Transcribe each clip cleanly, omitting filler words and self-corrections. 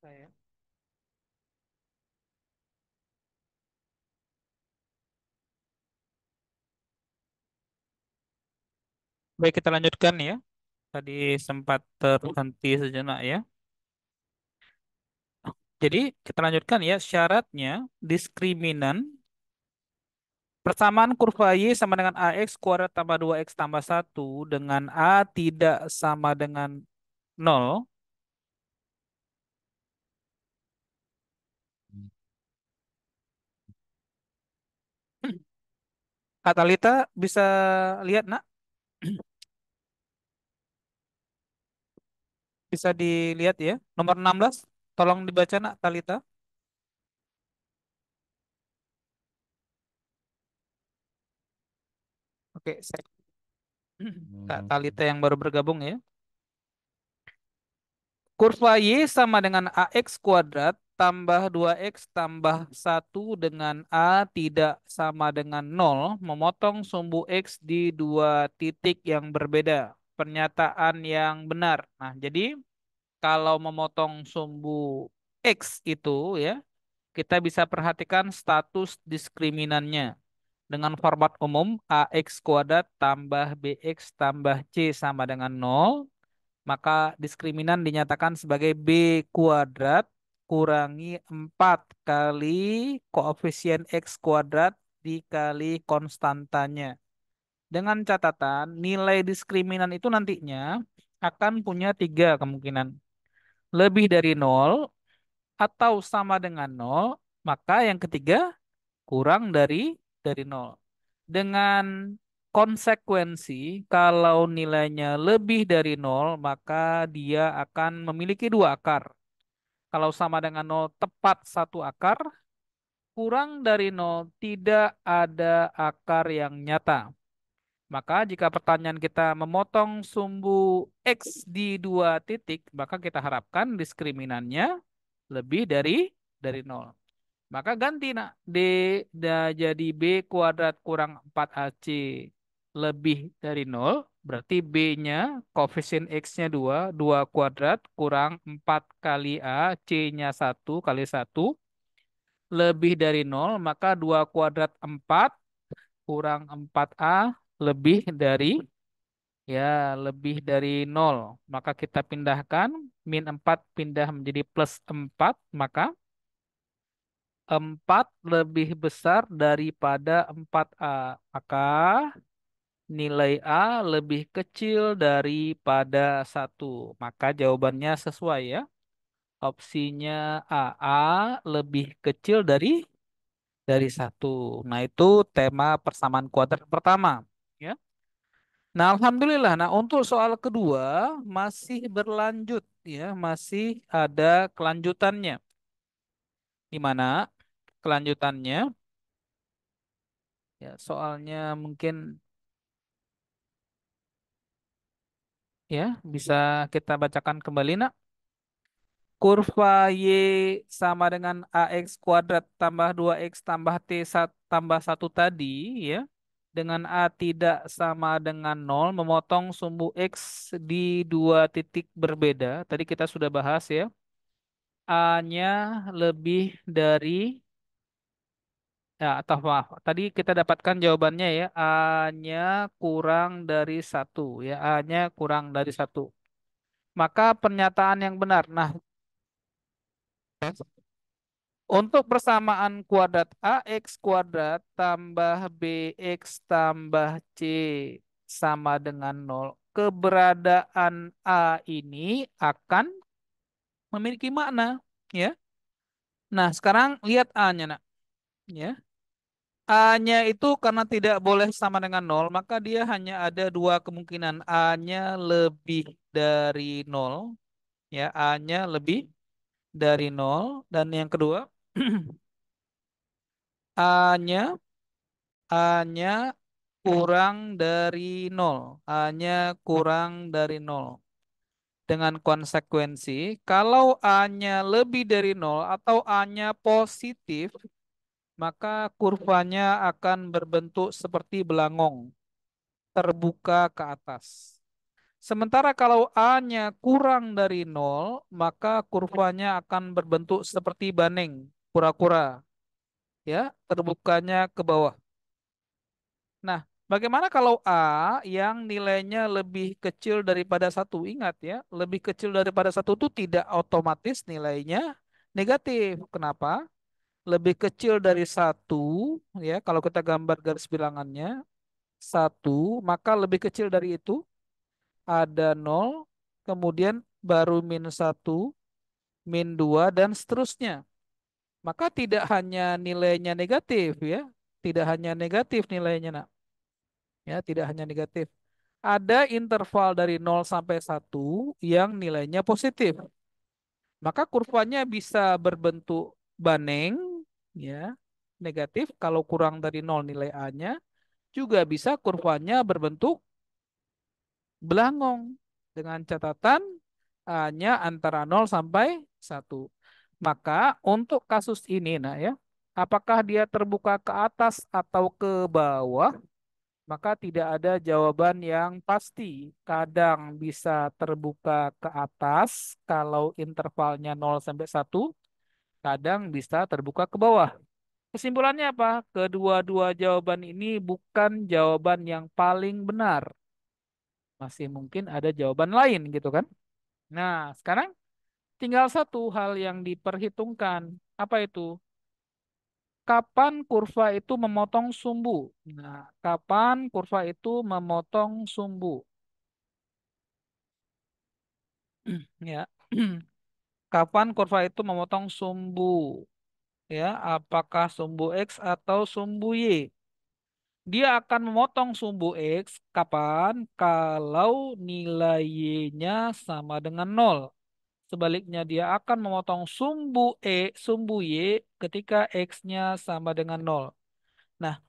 Saya. Baik, kita lanjutkan ya. Tadi sempat terhenti sejenak ya. Jadi kita lanjutkan ya. Syaratnya diskriminan persamaan kurva Y sama dengan AX kuadrat tambah 2X tambah 1 dengan A tidak sama dengan nol. Kak Talita bisa lihat nak? Bisa dilihat ya. Nomor 16. Tolong dibaca nak Talita. Oke, saya Kak Talita yang baru bergabung ya. Kurva Y sama dengan AX kuadrat tambah 2X tambah 1 dengan A tidak sama dengan nol, memotong sumbu X di dua titik yang berbeda. Pernyataan yang benar. Nah, jadi kalau memotong sumbu X itu ya, kita bisa perhatikan status diskriminannya. Dengan format umum AX kuadrat tambah BX tambah C sama dengan nol, maka diskriminan dinyatakan sebagai B kuadrat kurangi 4 kali koefisien X kuadrat dikali konstantanya. Dengan catatan nilai diskriminan itu nantinya akan punya tiga kemungkinan. Lebih dari nol atau sama dengan nol, maka yang ketiga kurang dari nol. Dengan konsekuensi, kalau nilainya lebih dari nol, maka dia akan memiliki dua akar. Kalau sama dengan nol, tepat satu akar. Kurang dari nol, tidak ada akar yang nyata. Maka jika pertanyaan kita memotong sumbu X di dua titik, maka kita harapkan diskriminannya lebih dari nol. Maka ganti nak. Jadi B kuadrat kurang 4AC lebih dari nol. Berarti B-nya koefisien X-nya 2. 2 kuadrat kurang 4 kali A. C-nya 1 kali 1. Lebih dari nol. Maka 2 kuadrat 4 kurang 4A lebih dari nol. Maka kita pindahkan. Min 4 pindah menjadi plus 4. Maka 4 lebih besar daripada 4A. Maka nilai A lebih kecil daripada 1. Maka jawabannya sesuai ya. Opsinya A. A lebih kecil dari 1. Nah, itu tema persamaan kuadrat pertama. Ya. Nah, Alhamdulillah. Nah, untuk soal kedua masih berlanjut ya. Masih ada kelanjutannya. Di mana kelanjutannya? Ya, soalnya mungkin ya, bisa kita bacakan kembali nak. Kurva Y sama dengan AX kuadrat tambah 2X tambah tambah satu tadi ya. Dengan A tidak sama dengan nol, memotong sumbu X di dua titik berbeda. Tadi kita sudah bahas ya. A-nya lebih dari ya, atau maaf, tadi kita dapatkan jawabannya ya. A-nya kurang dari satu ya. A-nya kurang dari satu. Maka pernyataan yang benar. Nah, untuk persamaan kuadrat AX kuadrat tambah BX tambah C sama dengan nol, keberadaan A ini akan memiliki makna, ya. Nah, sekarang lihat A-nya, nak, ya. A-nya itu karena tidak boleh sama dengan nol, maka dia hanya ada dua kemungkinan. A-nya lebih dari nol, ya. A-nya lebih dari nol, dan yang kedua, A-nya A-nya kurang dari nol. A-nya kurang dari nol. Dengan konsekuensi, kalau A-nya lebih dari nol atau A-nya positif, maka kurvanya akan berbentuk seperti belangong, terbuka ke atas. Sementara kalau A-nya kurang dari nol, maka kurvanya akan berbentuk seperti bandeng, kura-kura, ya, terbukanya ke bawah. Nah, bagaimana kalau A yang nilainya lebih kecil daripada satu? Ingat ya, lebih kecil daripada satu itu tidak otomatis nilainya negatif. Kenapa? Lebih kecil dari satu, ya, kalau kita gambar garis bilangannya, satu, maka lebih kecil dari itu ada nol, kemudian baru min satu, min dua, dan seterusnya. Maka tidak hanya nilainya negatif ya, tidak hanya negatif nilainya nak. Ya, tidak hanya negatif. Ada interval dari nol sampai satu yang nilainya positif. Maka kurvanya bisa berbentuk baneng, ya, negatif kalau kurang dari nol nilai A-nya, juga bisa kurvanya berbentuk belangong dengan catatan A-nya antara nol sampai satu. Maka untuk kasus ini nah ya, apakah dia terbuka ke atas atau ke bawah? Maka tidak ada jawaban yang pasti. Kadang bisa terbuka ke atas kalau intervalnya nol sampai satu, kadang bisa terbuka ke bawah. Kesimpulannya apa? Kedua-dua jawaban ini bukan jawaban yang paling benar. Masih mungkin ada jawaban lain gitu kan? Nah, sekarang tinggal satu hal yang diperhitungkan. Apa itu? Kapan kurva itu memotong sumbu? Nah, kapan kurva itu memotong sumbu? Ya, kapan kurva itu memotong sumbu? Ya, apakah sumbu X atau sumbu Y? Dia akan memotong sumbu X kapan? Kalau nilai Y-nya sama dengan nol. Sebaliknya dia akan memotong sumbu Y ketika X-nya sama dengan nol. Nah,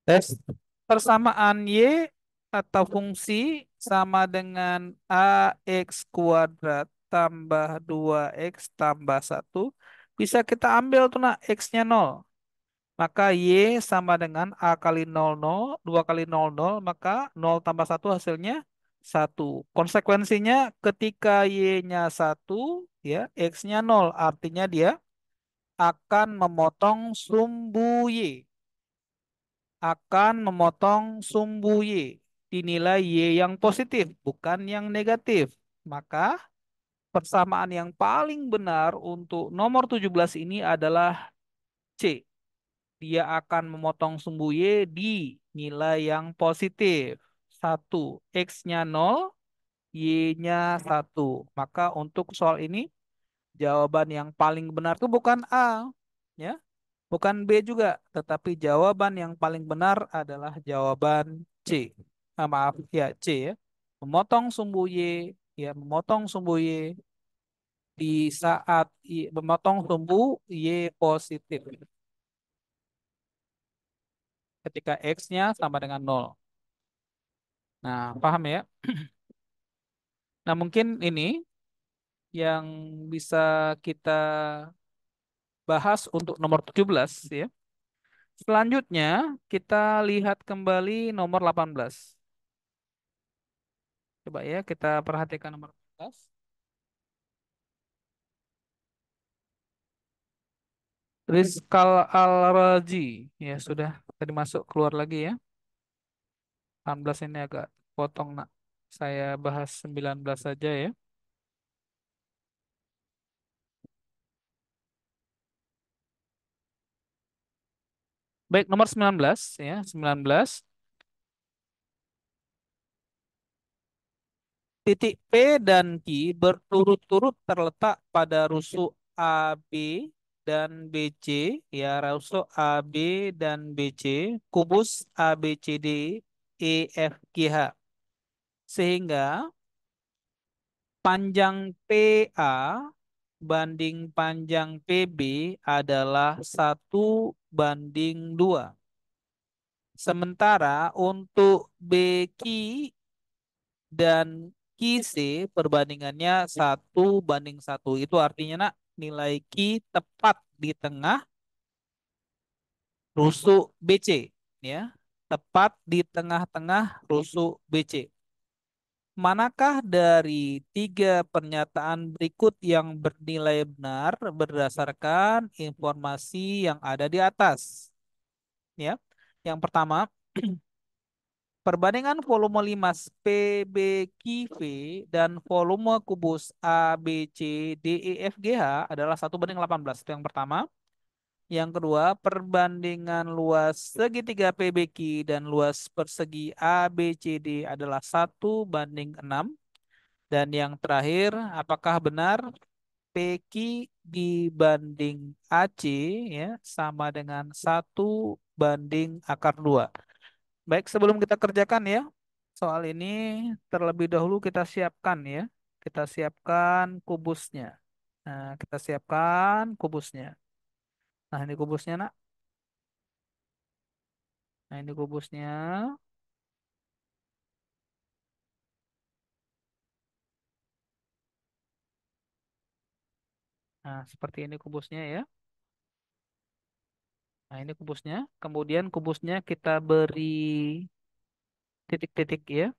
tes persamaan Y atau fungsi sama dengan AX kuadrat tambah 2X tambah satu, bisa kita ambil tuh nak X-nya nol. Maka Y sama dengan A kali nol nol, 2 kali nol nol, maka nol tambah satu hasilnya satu. Konsekuensinya ketika Y-nya satu, ya, X-nya nol, artinya dia akan memotong sumbu Y. Akan memotong sumbu Y. Dinilai Y yang positif, bukan yang negatif. Maka persamaan yang paling benar untuk nomor 17 ini adalah C. Dia akan memotong sumbu Y di nilai yang positif. Satu, X-nya nol, Y-nya satu. Maka untuk soal ini, jawaban yang paling benar itu bukan A, ya, bukan B juga, tetapi jawaban yang paling benar adalah jawaban C. Maaf, ya C ya. Memotong sumbu Y, ya, memotong sumbu Y di saat memotong sumbu Y positif ketika X-nya sama dengan nol. Nah, paham ya? Nah, mungkin ini yang bisa kita bahas untuk nomor 17 ya. Selanjutnya kita lihat kembali nomor 18. Coba ya kita perhatikan nomor 18. Rizkal Al-Raji. Ya sudah tadi masuk keluar lagi ya. 18 ini agak potong nak. Saya bahas 19 saja ya. Baik, nomor 19 ya, 19. Titik P dan Q berturut-turut terletak pada rusuk AB dan BC, ya, rusuk AB dan BC, kubus ABCD EFGH. Sehingga panjang PA banding panjang PB adalah 1:2. Sementara untuk BQ dan Ki C perbandingannya 1:1. Itu artinya nak nilai Ki tepat di tengah rusuk BC. Ya, tepat di tengah-tengah rusuk BC. Manakah dari tiga pernyataan berikut yang bernilai benar berdasarkan informasi yang ada di atas? Ya, yang pertama, perbandingan volume limas PBQV dan volume kubus ABCDEFGH adalah 1:18. Itu yang pertama. Yang kedua, perbandingan luas segitiga PBQ dan luas persegi ABCD adalah 1:6. Dan yang terakhir, apakah benar PQ dibanding AC ya sama dengan 1:2? Baik, sebelum kita kerjakan ya, soal ini terlebih dahulu kita siapkan ya. Kita siapkan kubusnya. Nah, kita siapkan kubusnya. Nah, ini kubusnya, Nak. Nah, ini kubusnya. Nah, seperti ini kubusnya ya. Nah, ini kubusnya. Kemudian kubusnya kita beri titik-titik ya,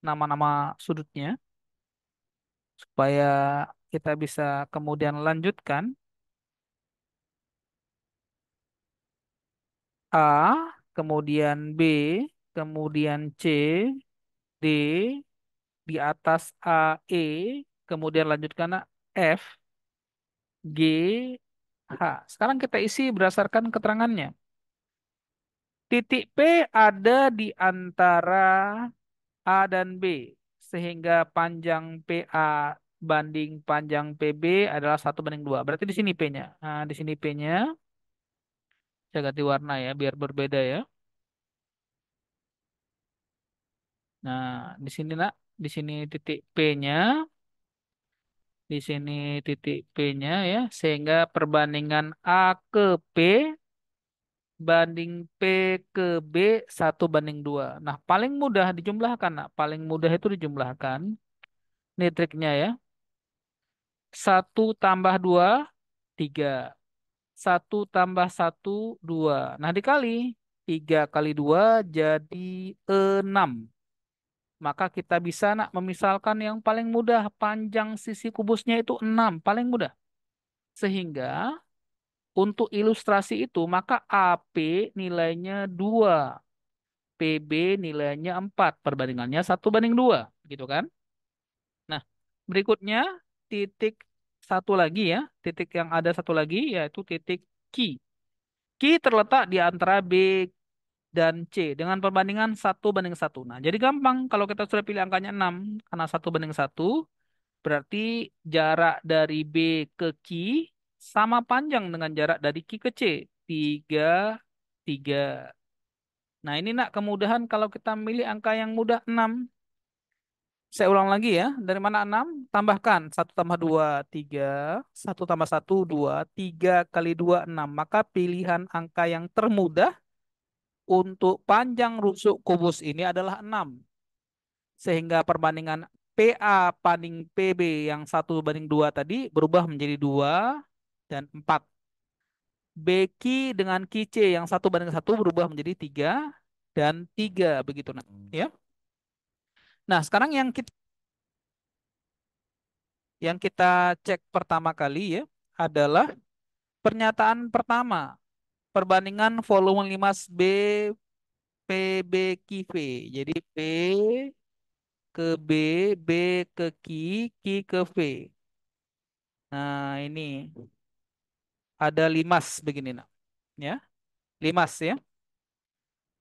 nama-nama sudutnya supaya kita bisa kemudian lanjutkan. A, kemudian B, kemudian C, D, di atas A, E, kemudian lanjutkan F, G, H. Sekarang kita isi berdasarkan keterangannya. Titik P ada di antara A dan B, sehingga panjang PA banding panjang PB adalah 1:2. Berarti di sini P-nya. Nah, di sini P-nya, saya ganti warna ya, biar berbeda ya. Nah, di sini nak, di sini titik P-nya, di sini titik P-nya ya, sehingga perbandingan A ke P banding P ke B 1:2. Nah, paling mudah dijumlahkan, nak. Paling mudah itu dijumlahkan. Ini triknya ya. 1 tambah 2 3. 1 tambah 1 2. Nah, dikali. 3 kali 2 jadi 6. Maka kita bisa nak memisalkan yang paling mudah. Panjang sisi kubusnya itu 6. Paling mudah. Sehingga untuk ilustrasi itu maka AP nilainya 2. PB nilainya 4. Perbandingannya 1:2. Gitu kan? Nah, berikutnya titik satu lagi ya. Titik yang ada satu lagi yaitu titik Q. Q terletak di antara B dan C dengan perbandingan 1:1. Nah, jadi gampang kalau kita sudah pilih angkanya 6 karena 1:1 berarti jarak dari B ke Q sama panjang dengan jarak dari Q ke C. 3 3. Nah, ini nak kemudahan kalau kita milih angka yang mudah 6. Saya ulang lagi ya. Dari mana 6? Tambahkan 1 tambah 2 3. 1 tambah 1 2. 3 kali 2 6. Maka pilihan angka yang termudah untuk panjang rusuk kubus ini adalah 6. Sehingga perbandingan PA banding PB yang 1:2 tadi berubah menjadi 2 dan 4. BQ dengan QC yang 1:1 berubah menjadi 3 dan 3 begitu. Nah, ya. Nah, sekarang yang kita cek pertama kali ya adalah pernyataan pertama, perbandingan volume limas B PBQV. Jadi P ke B, B ke Q ke V. Nah, ini ada limas begini nak, ya. Limas ya.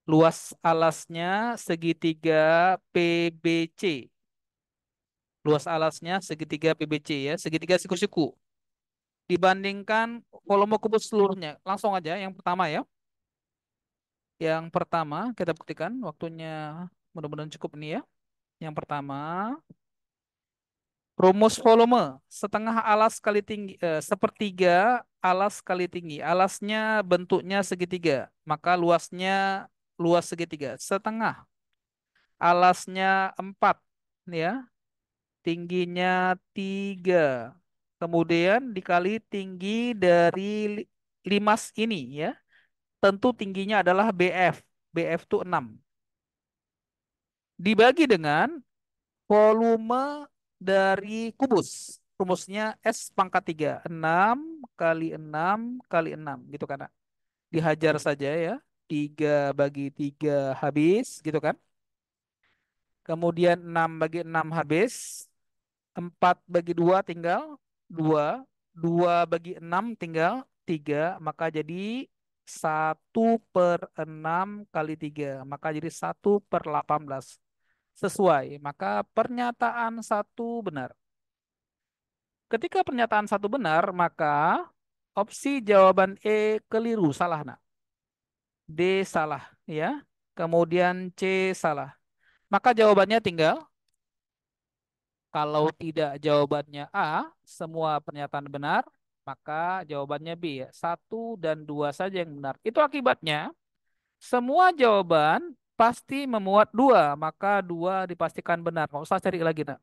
Luas alasnya segitiga PBC. Luas alasnya segitiga PBC ya, segitiga siku-siku. Dibandingkan volume kubus seluruhnya. Langsung aja yang pertama ya. Yang pertama kita buktikan waktunya mudah-mudahan cukup ini ya. Yang pertama, rumus volume setengah alas kali tinggi sepertiga alas kali tinggi. Alasnya bentuknya segitiga, maka luasnya luas segitiga. Setengah alasnya 4 ya. tingginya 3. Kemudian dikali tinggi dari limas ini ya. Tentu tingginya adalah BF. BF itu 6. Dibagi dengan volume dari kubus. Rumusnya S pangkat 3. 6 kali 6 kali 6 gitu kan. Nak? Dihajar saja ya. 3 bagi 3 habis gitu kan. Kemudian 6 bagi 6 habis. 4 bagi 2 tinggal 2. 2 bagi 6 tinggal 3. Maka jadi 1/6 kali 3. Maka jadi 1/18. Sesuai. Maka pernyataan satu benar. Ketika pernyataan satu benar, maka opsi jawaban E keliru, salah nak. D salah, ya. Kemudian C salah. Maka jawabannya tinggal, kalau tidak jawabannya A, semua pernyataan benar, maka jawabannya B ya. 1 dan 2 saja yang benar. Itu akibatnya semua jawaban pasti memuat 2, maka 2 dipastikan benar. Nggak usah cari lagi nak.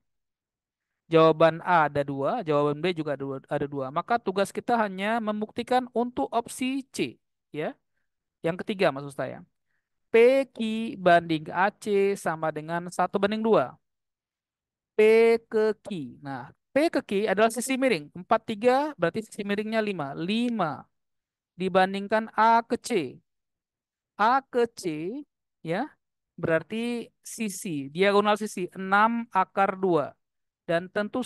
Jawaban A ada 2, jawaban B juga ada 2. Maka tugas kita hanya membuktikan untuk opsi C, ya. Yang ketiga maksud saya. PQ banding AC sama dengan 1/2. P ke Q. Nah, P ke Q adalah sisi miring. 43 berarti sisi miringnya 5. 5 dibandingkan A ke C. A ke C, ya, berarti sisi, diagonal sisi 6/2. Dan tentu